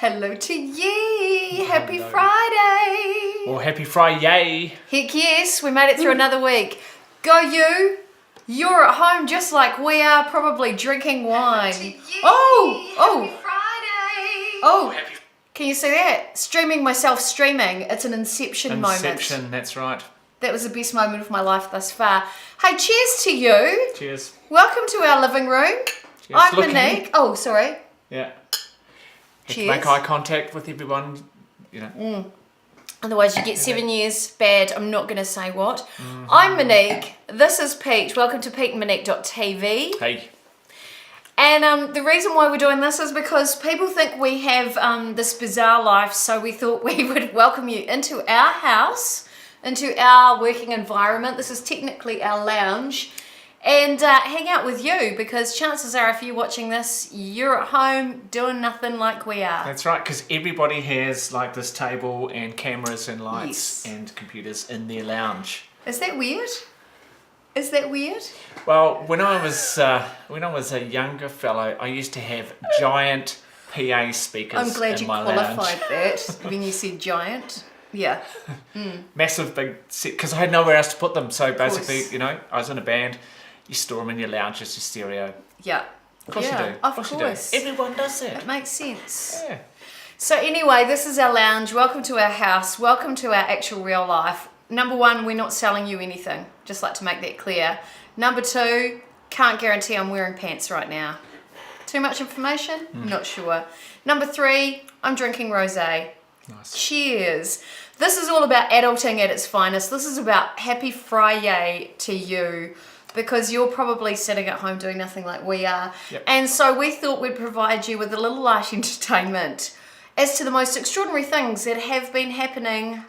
Hello to ye! Happy Hello. Friday! Well, happy FriYay! Heck yes, we made it through another week. Go you! You're at home just like we are, probably drinking wine. Oh! Happy Can you see that? Streaming myself streaming. It's an Inception moment. Inception, that's right. That was the best moment of my life thus far. Hey, cheers to you. Cheers. Welcome to our living room. Cheers. I'm Looking. Monique. Oh, sorry. Yeah. Cheers. Make eye contact with everyone, you know. Otherwise you get 7 years bad. I'm not going to say what. I'm Monique. This is Pete. Welcome to PeteandMonique.tv. Hey. And the reason why we're doing this is because people think we have this bizarre life, so we thought we would welcome you into our house, into our working environment. This is technically our lounge. And hang out with you, because chances are if you're watching this, you're at home doing nothing like we are. That's right, because everybody has like this table and cameras and lights Yes. and computers in their lounge. Is that weird? Is that weird? Well, when I was a younger fellow, I used to have giant PA speakers I'm glad in you my qualified lounge. that when you said giant. Yeah. Massive big set, because I had nowhere else to put them. So basically, course. you know, I was in a band. You store them in your lounge as your stereo. Yeah. Of course you do. Of course course. you do. Everyone does It that. makes sense. Yeah. So anyway, this is our lounge. Welcome to our house. Welcome to our actual real life. Number one, we're not selling you anything. Just like to make that clear. Number two, can't guarantee I'm wearing pants right now. Too much information? Not sure. Number three, I'm drinking rosé. Nice. Cheers. This is all about adulting at its finest. This is about happy Friday to you, because you're probably sitting at home doing nothing like we are. Yep. And so we thought we'd provide you with a little light entertainment as to the most extraordinary things that have been happening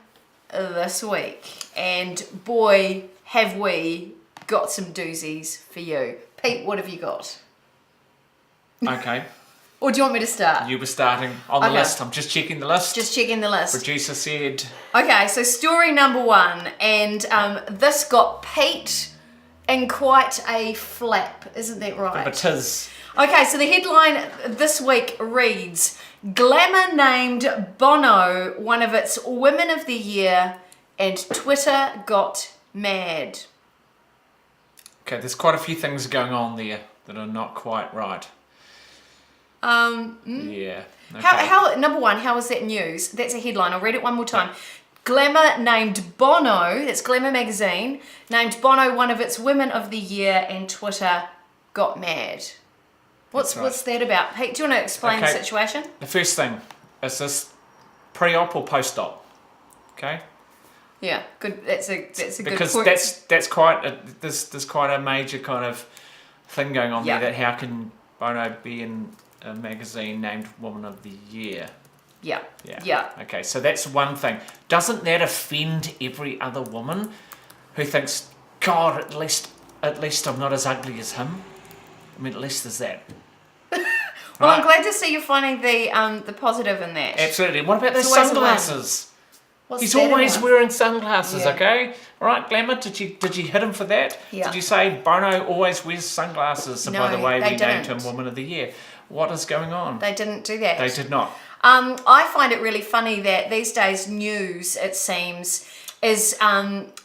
this week. And boy, have we got some doozies for you. Pete, what have you got? Okay. Or do you want me to start? You were starting on the Okay. list. I'm just checking the list. Just checking the list. Producer said. Okay, so story number one, and this got Pete in quite a flap, isn't that right? But tis. Okay, so the headline this week reads, Glamour named Bono one of its Women of the Year, and Twitter got mad. Okay, there's quite a few things going on there that are not quite right. Yeah. Okay. How number one, how is that news? That's a headline. I'll read it one more time. Glamour named Bono, that's Glamour magazine, named Bono one of its Women of the Year, and Twitter got mad. What's that about? Pete, do you want to explain the Okay. situation? The first thing is this pre-op or post-op. Okay. Yeah, good. That's a good Because point. that's quite there's quite a major kind of thing going on Yeah. there. That how can Bono be in a magazine named Woman of the Year? Yeah. Yeah. Yeah. Okay, so that's one thing. Doesn't that offend every other woman who thinks, God, at least I'm not as ugly as him? I mean, at least there's that. Well, I'm Right. glad to see you're finding the positive in that. Absolutely. What about the There's always a win. sunglasses? What's He's that always about? wearing sunglasses, Yeah. okay? All right, Glamour, did you hit him for that? Yeah. Did you say Bono always wears sunglasses? So by No, the way, they we named didn't. him Woman of the Year. What is going on? They didn't do that. They did not. I find it really funny that these days news, it seems, is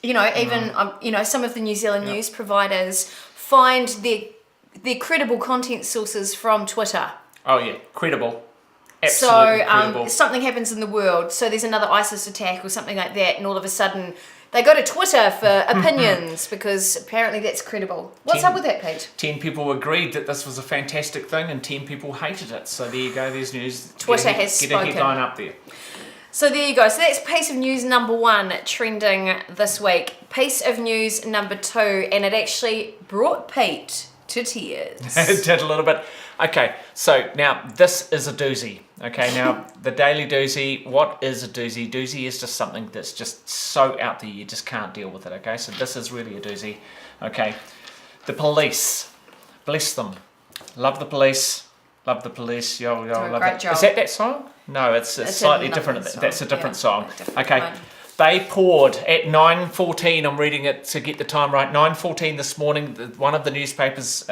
even some of the New Zealand news providers find their credible content sources from Twitter. Oh yeah, credible. Absolutely credible. So something happens in the world, so there's another ISIS attack or something like that, and all of a sudden they go to Twitter for opinions because apparently that's credible. What's up with that, Pete? 10 people agreed that this was a fantastic thing and 10 people hated it. So there you go, there's news. Twitter Get a- has Get spoken. a headline up there. So there you go. So that's piece of news number one trending this week. Piece of news number two, and it actually brought Pete to tears. It did a little bit. Okay, so now this is a doozy. Okay, now the daily doozy, what is a doozy? Doozy is just something that's just so out there you just can't deal with it, okay? So this is really a doozy. Okay, the police, bless them. Love the police, love the police, yo, Do a love great it. job. Is that song? No, it's It's slightly another different. song, That's a different yeah, song. a different Okay, one. They poured at 9:14. I'm reading it to get the time right. 9:14 this morning. One of the newspapers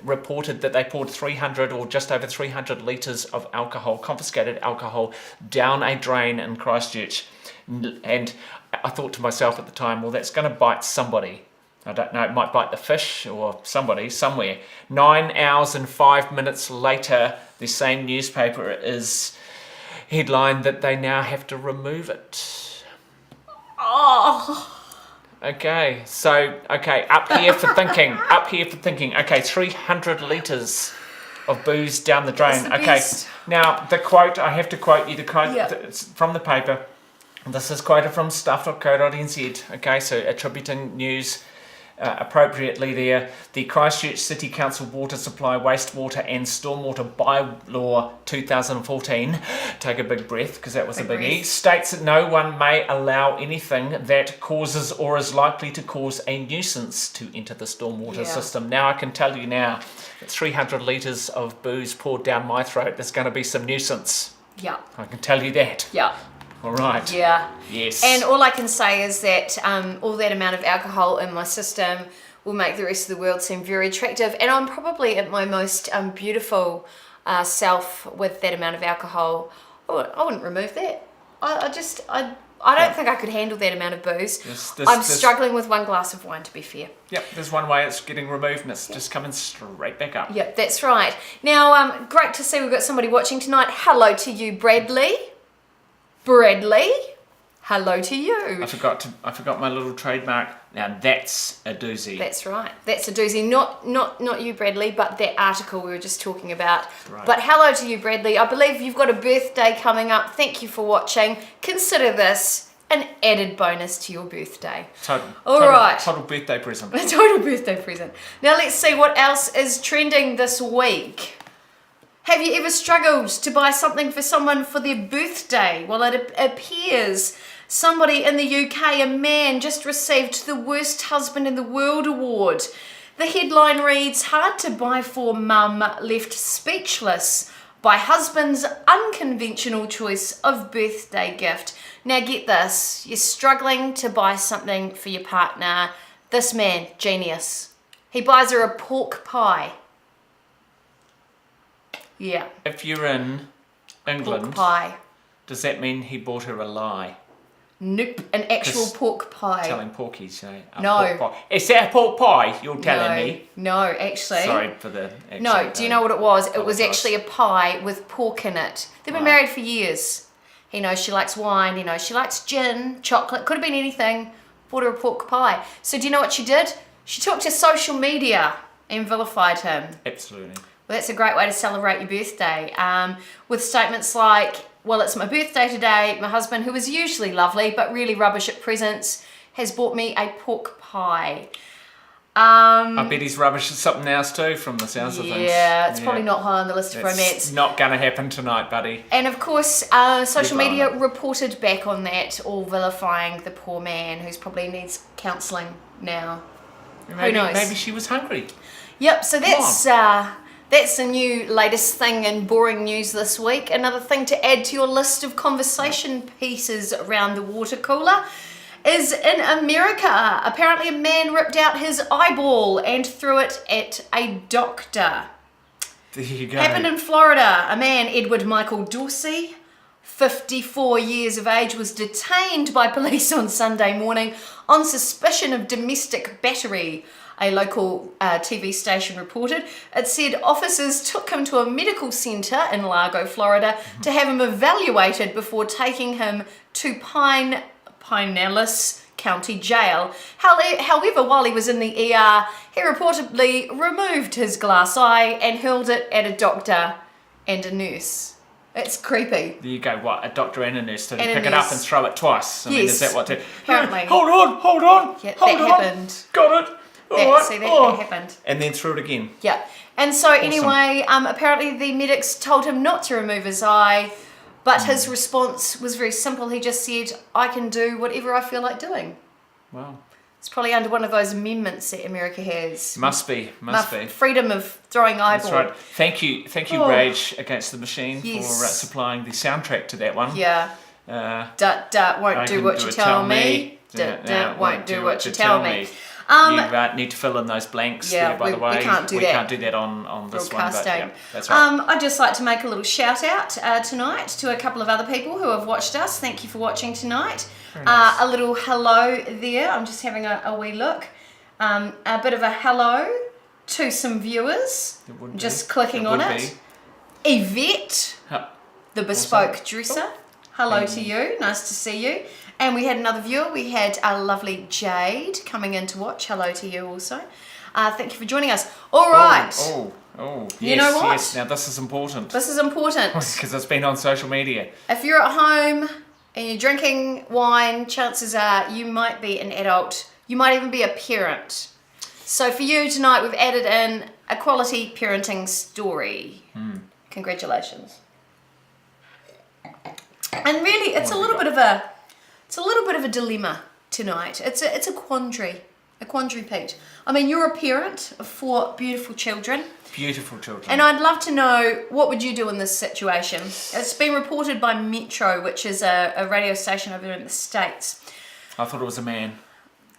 reported that they poured 300 or just over 300 litres of alcohol, confiscated alcohol, down a drain in Christchurch. And I thought to myself at the time, well, that's going to bite somebody. I don't know, it might bite the fish or somebody somewhere. 9 hours and 5 minutes later, the same newspaper is headlined that they now have to remove it. Oh. Okay, so, up here for thinking. Okay, 300 litres of booze down the drain. That's the Okay, best. now the quote, I have to quote you, the quote Yeah. it's from the paper. This is quoted from stuff.co.nz, okay, so attributing news appropriately there. The Christchurch City Council Water Supply, Wastewater and Stormwater Bylaw 2014, take a big breath because that was a biggie, breath. states that no one may allow anything that causes or is likely to cause a nuisance to enter the stormwater system. Now I can tell you now that 300 litres of booze poured down my throat, there's going to be some nuisance. Yeah. I can tell you that. Yeah. All right. Yeah. Yes. And all I can say is that all that amount of alcohol in my system will make the rest of the world seem very attractive. And I'm probably at my most beautiful self with that amount of alcohol. I wouldn't remove that. I don't think I could handle that amount of booze. I'm struggling with one glass of wine, to be fair. Yep, there's one way it's getting removed and it's just coming straight back up. Yep, that's right. Now, great to see we've got somebody watching tonight. Hello to you, Bradley. Bradley, hello to you. I forgot my little trademark. Now that's a doozy. That's right. That's a doozy. Not you, Bradley, but that article we were just talking about. Right. But hello to you, Bradley. I believe you've got a birthday coming up. Thank you for watching. Consider this an added bonus to your birthday. Total birthday present. A total birthday present. Now let's see what else is trending this week. Have you ever struggled to buy something for someone for their birthday? Well, it appears somebody in the UK, a man, just received the Worst Husband in the World award. The headline reads, "Hard to buy for mum left speechless by husband's unconventional choice of birthday gift." Now get this, you're struggling to buy something for your partner. This man, genius. He buys her a pork pie. Yeah. If you're in England, Pork pie. does that mean he bought her a lie? Nope, an actual pork pie. Telling porkies, No. pork pie. Is that a pork pie you're telling me? No, actually. Sorry for the accent. No, do you know what it was? It was Apologise. actually a pie with pork in it. They've been Wow. married for years. He knows she likes wine, he knows she likes gin, chocolate, could have been anything. Bought her a pork pie. So do you know what she did? She took to social media and vilified him. Absolutely. Well, that's a great way to celebrate your birthday. With statements like, well, it's my birthday today. My husband, who is usually lovely but really rubbish at presents, has bought me a pork pie. I bet he's rubbish at something else too from the sounds of things. Yeah, it's probably not high on the list of romance. It's not going to happen tonight, buddy. And of course, social media reported back on that, all vilifying the poor man who's probably needs counselling now. Maybe, Who knows? Maybe she was hungry. Yep, so that's the new latest thing in boring news this week. Another thing to add to your list of conversation pieces around the water cooler is in America. Apparently a man ripped out his eyeball and threw it at a doctor. There you go. Happened in Florida. A man, Edward Michael Dorsey, 54 years of age, was detained by police on Sunday morning on suspicion of domestic battery, a local TV station reported. It said officers took him to a medical centre in Largo, Florida, to have him evaluated before taking him to Pinellas County Jail. However, while he was in the ER, he reportedly removed his glass eye and hurled it at a doctor and a nurse. It's creepy. There you go. What? A doctor and a nurse to And a pick it up nurse. and throw it twice. I mean, is that what? Apparently. Hold on. Yeah, hold that on. happened. Got it. All right. See, that happened. And then threw it again. Yeah. And so anyway, apparently the medics told him not to remove his eye, but his response was very simple. He just said, I can do whatever I feel like doing. Wow. It's probably under one of those amendments that America has. Must be. Freedom of throwing eyeball. That's right. Thank you, Rage Against the Machine for supplying the soundtrack to that one. Yeah. Won't do what you tell me. Won't do what you tell me. You need to fill in those blanks there, by the way. We can't do that. We can't do that on this one, but yeah, that's right. I'd just like to make a little shout out tonight to a couple of other people who have watched us. Thank you for watching tonight. Nice. A little hello there. I'm just having a wee look. A bit of a hello to some viewers. Just clicking on it. Yvette, the bespoke dresser. Hello to you. Nice to see you. And we had another viewer. We had a lovely Jade coming in to watch. Hello to you also. Thank you for joining us. All right. Yes, you know what? Yes. Now this is important. This is important. Because it's been on social media. If you're at home and you're drinking wine, chances are you might be an adult. You might even be a parent. So for you tonight, we've added in a quality parenting story. Congratulations. And really, it's a little bit of a dilemma tonight. It's a quandary, Pete. I mean, you're a parent of 4 beautiful children. Beautiful children. And I'd love to know, what would you do in this situation? It's been reported by Metro, which is a radio station over in the States. I thought it was a man.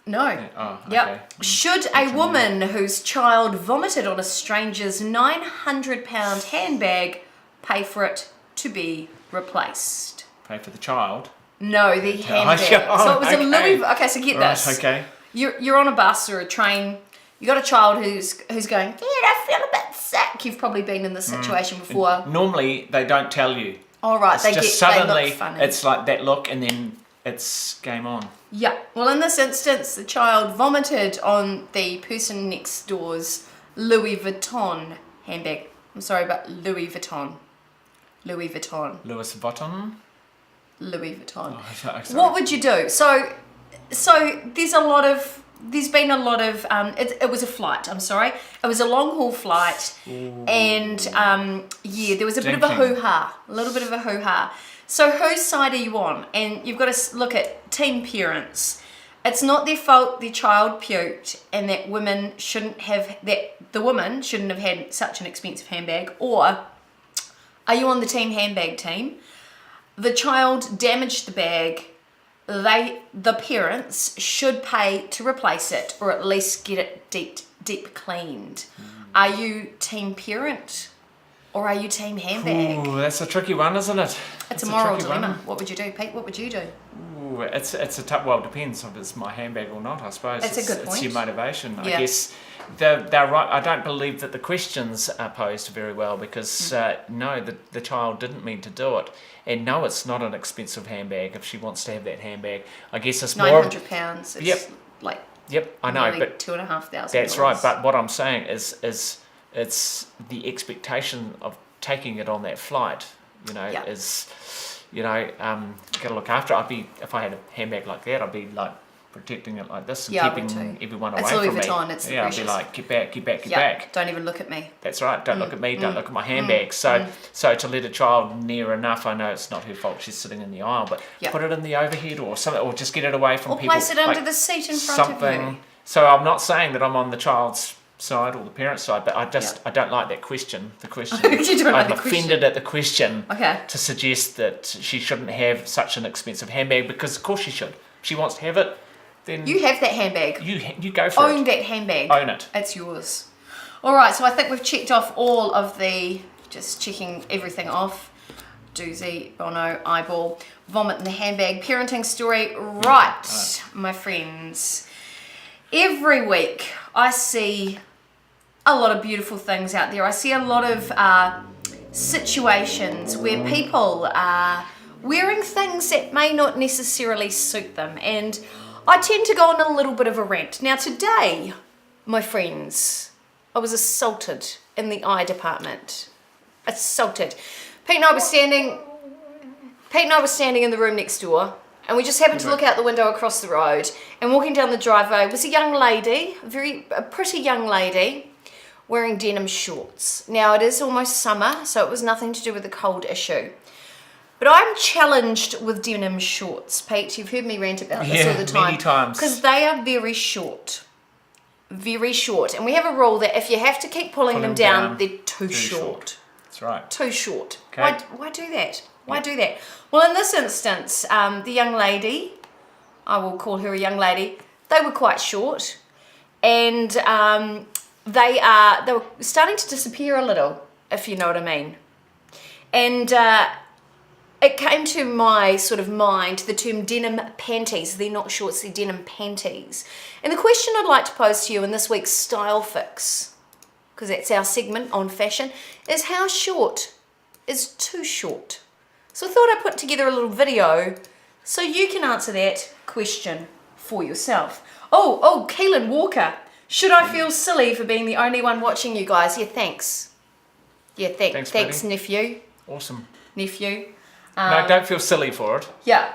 No. Yeah. Oh, okay. Yep. Should a woman whose child vomited on a stranger's £900 handbag pay for it to be replaced? Pay for the child? No, the handbag. So it was a Louis. Okay, so get this. Okay. You're on a bus or a train. You got a child who's going, Dad, I feel a bit sick. You've probably been in this situation before. Normally they don't tell you. All right, they suddenly look funny. It's like that look, and then it's game on. Yeah. Well, in this instance, the child vomited on the person next door's Louis Vuitton handbag. I'm sorry, but Louis Vuitton. Louis Vuitton. Louis Vuitton. Louis Vuitton. Oh, sorry. What would you do? So there's been a lot of it was a flight, I'm sorry, it was a long haul flight. Ooh. And there was a little bit of a hoo-ha. So whose side are you on? And you've got to look at teen parents. It's not their fault their child puked, and that the woman shouldn't have had such an expensive handbag. Or are you on the team handbag team? The child damaged the bag. The parents should pay to replace it, or at least get it deep cleaned. Are you team parent, or are you team handbag? Ooh, that's a tricky one, isn't it? It's a moral dilemma. What would you do, Pete? What would you do? Ooh, it's a tough. Well, it depends if it's my handbag or not. I suppose it's a good point. It's your motivation. Yeah. I guess they're right. I don't believe that the questions are posed very well, because no, the child didn't mean to do it. And no, it's not an expensive handbag if she wants to have that handbag. I guess it's more... £900. Yep. Like... Yep, I know, but... $2,500. That's right, but what I'm saying is it's the expectation of taking it on that flight, is, got to look after it. If I had a handbag like that, I'd be like protecting it like this and keeping everyone away from me. It's Louis Vuitton, it's I'd be like, get back. Don't even look at me. That's right, don't look at me, don't look at my handbag. So to let a child near enough, I know it's not her fault, she's sitting in the aisle, but put it in the overhead or something, or just get it away from people. Or place it under the seat in front of you. So I'm not saying that I'm on the child's side or the parent's side, but I don't like that question. The question. I'm offended at the question to suggest that she shouldn't have such an expensive handbag, because of course she should. If she wants to have it, then you have that handbag. You go for it. Own that handbag. Own it. It's yours. All right, so I think we've checked off all of just checking everything off. Doozy, Bono, eyeball, vomit in the handbag, parenting story. Right, my friends. Every week I see a lot of beautiful things out there. I see a lot of situations where people are wearing things that may not necessarily suit them, and I tend to go on a little bit of a rant. Now today, my friends, I was assaulted in the eye department. Assaulted. Pete and I were standing in the room next door, and we just happened to look out the window across the road, and walking down the driveway was a young lady, a pretty young lady, wearing denim shorts. Now it is almost summer, so it was nothing to do with the cold issue. But I'm challenged with denim shorts, Pete. You've heard me rant about this all the time. Many times. Because they are very short. Very short. And we have a rule that if you have to keep pulling them down, they're too short. That's right. Too short. Okay. Why do that? Why do that? Well, in this instance, the young lady, I will call her a young lady, they were quite short, and they were starting to disappear a little, if you know what I mean. And it came to my sort of mind the term denim panties. They're not shorts, they're denim panties. And the question I'd like to pose to you in this week's Style Fix, because that's our segment on fashion, is how short is too short? So I thought I'd put together a little video so you can answer that question for yourself. Oh, Keelan Walker. Should I feel silly for being the only one watching you guys? Yeah, thanks. Yeah, thanks nephew. Awesome. Nephew. No, don't feel silly for it. Yeah,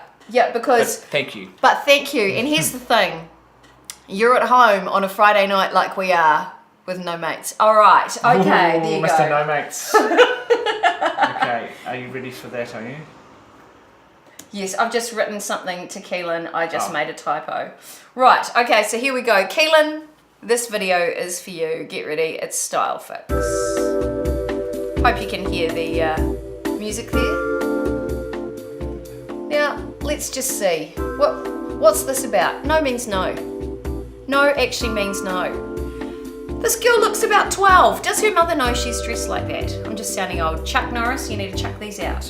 because... But thank you. But thank you. And here's the thing. You're at home on a Friday night like we are with no mates. All right. Okay, there you Mr. go. No Mates. Okay, are you ready for that, are you? Yes, I've just written something to Keelan. I just made a typo. Right, okay, so here we go. Keelan, this video is for you. Get ready. It's Style Fix. Hope you can hear the music there. Now, let's just see. What's this about? No means no. No actually means no. This girl looks about 12. Does her mother know she's dressed like that? I'm just sounding old. Chuck Norris, you need to chuck these out.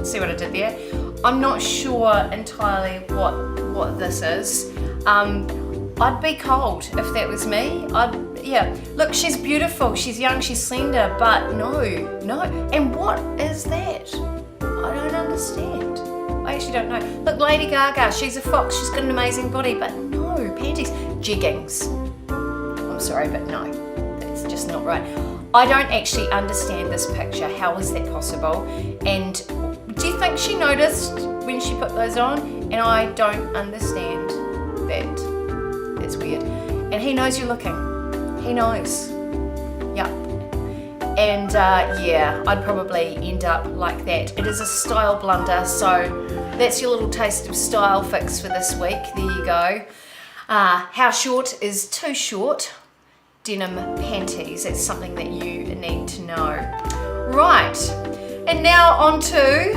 See what I did there? I'm not sure entirely what this is. I'd be cold if that was me. Yeah. Look, she's beautiful, she's young, she's slender, but no. And what is that? I don't understand. I actually don't know. Look, Lady Gaga, she's a fox, she's got an amazing body, but no, panties, jeggings. I'm sorry, but no, that's just not right. I don't actually understand this picture. How is that possible? And do you think she noticed when she put those on? And I don't understand that. That's weird. And he knows you're looking. He knows. Yep. And yeah, I'd probably end up like that. It is a style blunder, so that's your little taste of Style Fix for this week. There you go. How short is too short? Denim panties. It's something that you need to know. Right. And now on to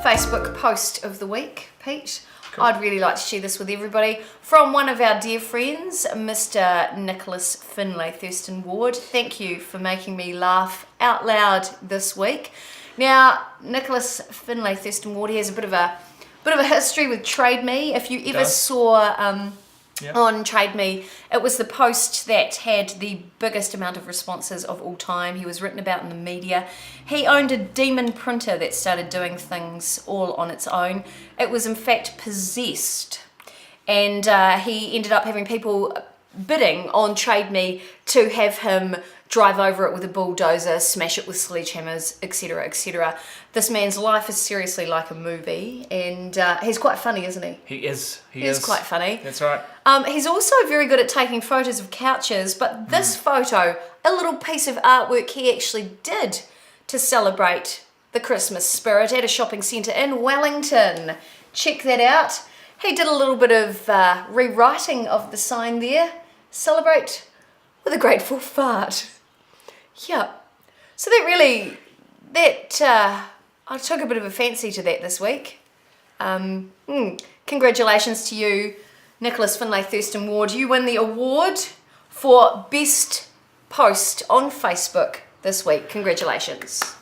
Facebook post of the week, Pete. Cool. I'd really like to share this with everybody from one of our dear friends, Mr. Nicholas FriYay Thurston Ward. Thank you for making me laugh out loud this week. Now, Nicholas FriYay Thurston Ward, he has a bit of a history with Trade Me. If you ever saw on Trade Me, it was the post that had the biggest amount of responses of all time. He was written about in the media. He owned a demon printer that started doing things all on its own. It was in fact possessed, and he ended up having people bidding on Trade Me to have him drive over it with a bulldozer, smash it with sledgehammers, etc., etc. This man's life is seriously like a movie, and he's quite funny, isn't he? He is. He is quite funny. That's right. He's also very good at taking photos of couches, but this photo, a little piece of artwork he actually did to celebrate the Christmas spirit at a shopping centre in Wellington. Check that out. He did a little bit of rewriting of the sign there. Celebrate with a grateful fart. Yeah. So I took a bit of a fancy to that this week. Congratulations to you, Nicholas FriYay Thurston Ward. You win the award for Best Post on Facebook this week. Congratulations.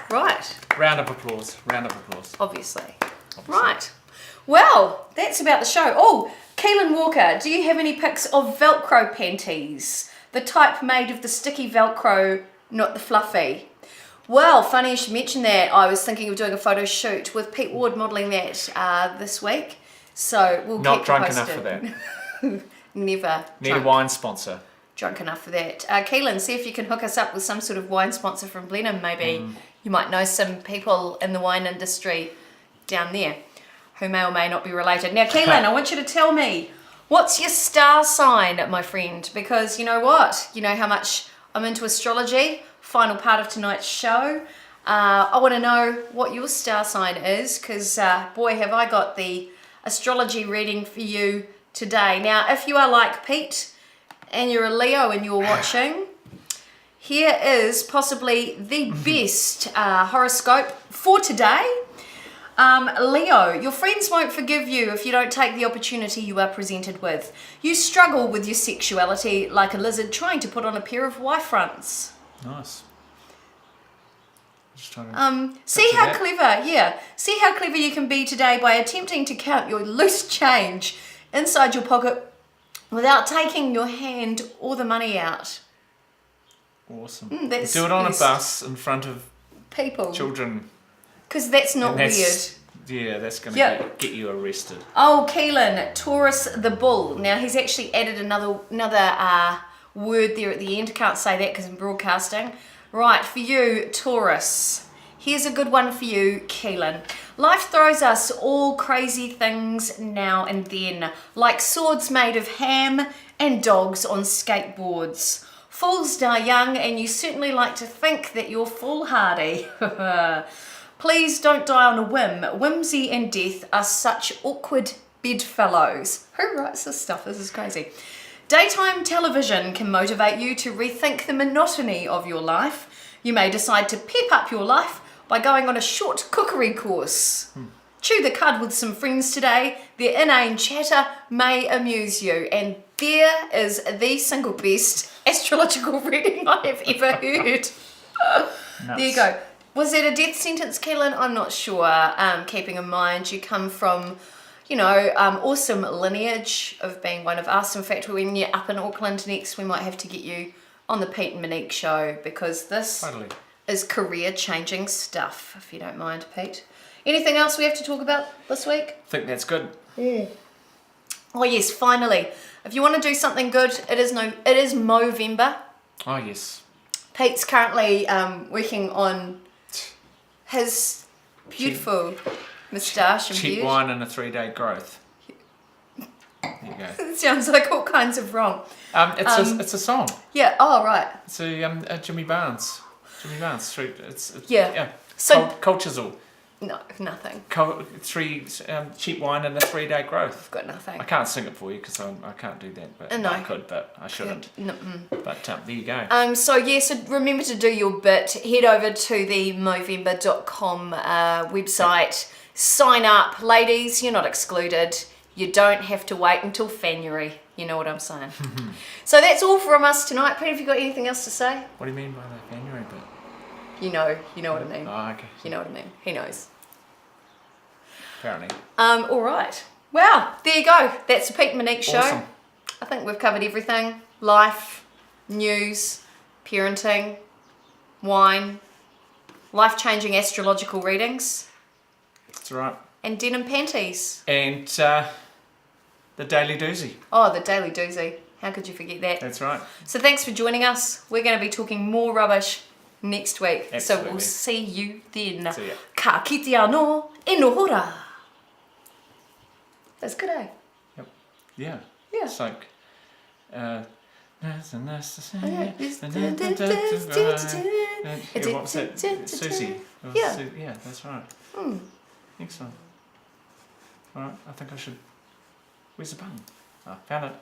Right. Round of applause. Obviously. Right. Well, that's about the show. Oh, Keelan Walker, do you have any pics of Velcro panties? The type made of the sticky Velcro, not the fluffy. Well, funny you should mention that. I was thinking of doing a photo shoot with Pete Ward modelling that this week. So we'll not keep drunk you posted. enough for that. Never. Need a wine sponsor. Drunk enough for that. Keelan, see if you can hook us up with some sort of wine sponsor from Blenheim. Maybe you might know some people in the wine industry down there who may or may not be related. Now, Keelan, I want you to tell me, what's your star sign, my friend? Because you know what? You know how much I'm into astrology. Final part of tonight's show. I want to know what your star sign is, because boy, have I got the astrology reading for you today. Now, if you are like Pete and you're a Leo and you're watching, here is possibly the best horoscope for today. Leo, your friends won't forgive you if you don't take the opportunity you are presented with. You struggle with your sexuality like a lizard trying to put on a pair of Y-fronts. Nice. Just trying to see how clever you can be today by attempting to count your loose change inside your pocket without taking your hand or the money out. Awesome. Do it on a bus in front of people, children. Because that's not weird. Yeah, that's going to get you arrested. Oh, Keelan, Taurus the bull. Now, he's actually added another word there at the end. Can't say that because I'm broadcasting. Right, for you, Taurus. Here's a good one for you, Keelan. Life throws us all crazy things now and then, like swords made of ham and dogs on skateboards. Fools die young, and you certainly like to think that you're foolhardy. Please don't die on a whim. Whimsy and death are such awkward bedfellows. Who writes this stuff? This is crazy. Daytime television can motivate you to rethink the monotony of your life. You may decide to pep up your life by going on a short cookery course. Chew the cud with some friends today. Their inane chatter may amuse you. And there is the single best astrological reading I have ever heard. There you go. Was it a death sentence, Keelan? I'm not sure. Keeping in mind you come from, awesome lineage of being one of us. In fact, when you're up in Auckland next, we might have to get you on the Pete and Monique show because this is career-changing stuff, if you don't mind, Pete. Anything else we have to talk about this week? I think that's good. Yeah. Oh yes, finally. If you want to do something good, it is Movember. Oh yes. Pete's currently working on his beautiful moustache and cheap beard. wine and a 3-day growth. There you go. It sounds like all kinds of wrong. It's a song. Yeah. Oh right. It's a Jimmy Barnes. It's yeah. So cold chisel. No, nothing. Cheap wine and a 3-day growth. I've got nothing. I can't sing it for you because I can't do that, but no. I could, but I shouldn't. But there you go. So remember to do your bit. Head over to the Movember.com website. Sign up, ladies. You're not excluded. You don't have to wait until January. You know what I'm saying. So that's all from us tonight. Pete, have you got anything else to say? What do you mean by the January bit? You know what I mean. Oh, okay. You know what I mean. He knows. Apparently. All right. Wow. There you go. That's the Pete and Monique show. Awesome. I think we've covered everything. Life, news, parenting, wine, life-changing astrological readings. That's right. And denim panties. And the Daily Doozy. Oh, the Daily Doozy. How could you forget that? That's right. So thanks for joining us. We're going to be talking more rubbish next week. Absolutely. So we'll see you then. See ya. Ka kite anō e no hora. That's good, eh? Yep. Yeah. Yeah. It's like... what was that? Susie. Yeah. Yeah, that's right. Excellent. Alright, I think I should... Where's the button? I found it.